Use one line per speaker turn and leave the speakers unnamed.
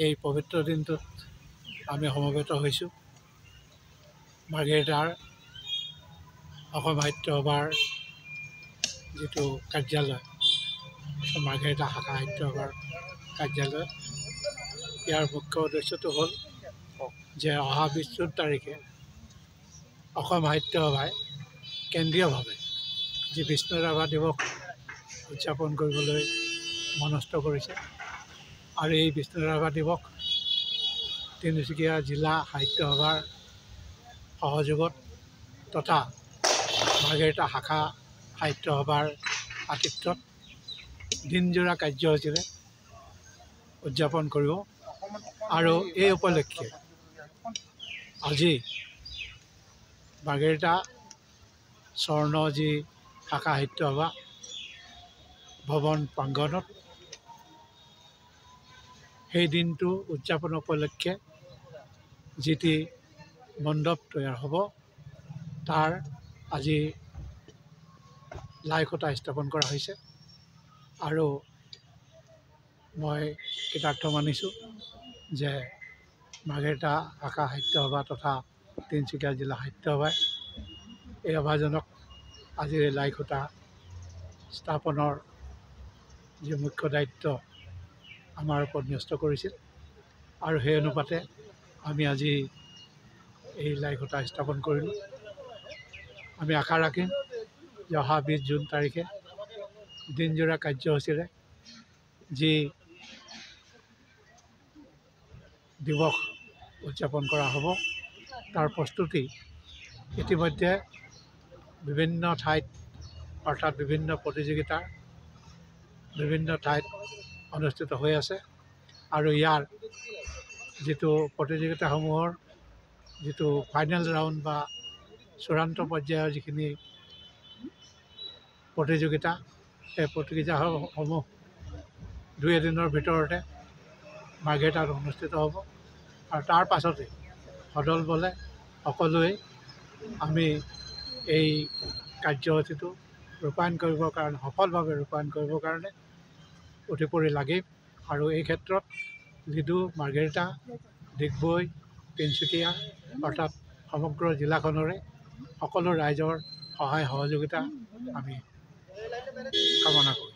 এই পবিত্ৰ দিনটোত আমি সমবেত হৈছোঁ। মাৰ্ঘেৰিটাৰ অসম সাহিত্য সভাৰ যিটো কাৰ্যালয়, মাৰ্ঘেৰিটা শাখা সাহিত্য সভাৰ কাৰ্যালয়, ইয়াৰ মুখ্য উদ্দেশ্যটো হ'ল যে অহা 20 জুন তাৰিখে অসম সাহিত্য সভাই কেন্দ্ৰীয়ভাৱে যি বিষ্ণু ৰাভা দিৱস উদযাপন কৰিবলৈ মনস্থ কৰিছে আৰু এই বিষ্ণু ৰাভা দিৱস তিনিচুকীয়া জিলা সাহিত্য সভাৰ সহযোগত তথা মাৰ্ঘেৰিটা শাখা সাহিত্য সভাৰ আতিথ্যত দিনজোৰা কাৰ্যসূচীৰে উদযাপন কৰিব। আৰু এই উপলক্ষে আজি মাৰ্ঘেৰিটা স্বৰ্ণ যি শাখা সাহিত্য সভা ভৱন প্ৰাংগণত সেই দিনটো উদযাপন উপলক্ষে যিটি মণ্ডপ তৈয়াৰ হ'ব, তাৰ আজি লাই খুঁটা স্থাপন কৰা হৈছে। আৰু মই কৃতাৰ্থ মানিছোঁ যে মাৰ্ঘেৰিটা শাখা সাহিত্য সভা তথা তিনিচুকীয়া জিলা সাহিত্য সভাই এই সভাজনক আজিৰ এই লাই খুঁটা স্থাপনৰ যি মুখ্য দায়িত্ব আমাৰ ওপৰত ন্যস্ত কৰিছিল আৰু সেই অনুপাতে আমি আজি এই লাই খুঁটা স্থাপন কৰিলোঁ। আমি আশা ৰাখিম যে অহা 20 জুন তাৰিখে দিনজোৰা কাৰ্যসূচীৰে যি দিৱস উদযাপন কৰা হ'ব, তাৰ প্ৰস্তুতি ইতিমধ্যে বিভিন্ন ঠাইত অৰ্থাৎ বিভিন্ন প্ৰতিযোগিতাৰ বিভিন্ন ঠাইত অনুষ্ঠিত হৈ আছে। আৰু ইয়াৰ যিটো প্ৰতিযোগিতাসমূহৰ যিটো ফাইনেল ৰাউণ্ড বা চূড়ান্ত পৰ্যায়ৰ যিখিনি প্ৰতিযোগিতা, সেই প্ৰতিযোগিতাসমূহ 2 এদিনৰ ভিতৰতে মাৰ্ঘেৰিটাত অনুষ্ঠিত হ'ব। আৰু তাৰ পাছতে সদল বলে সকলোৱে আমি এই কাৰ্যসূচীটো ৰূপায়ণ কৰিবৰ কাৰণে, সফলভাৱে ৰূপায়ণ কৰিবৰ কাৰণে উঠি পৰি লাগিম। আৰু এই ক্ষেত্ৰত লিডু, মাৰ্ঘেৰিটা, ডিগবৈ, তিনিচুকীয়া অৰ্থাৎ সমগ্ৰ জিলাখনৰে সকলো ৰাইজৰ সহায় সহযোগিতা আমি কামনা কৰোঁ।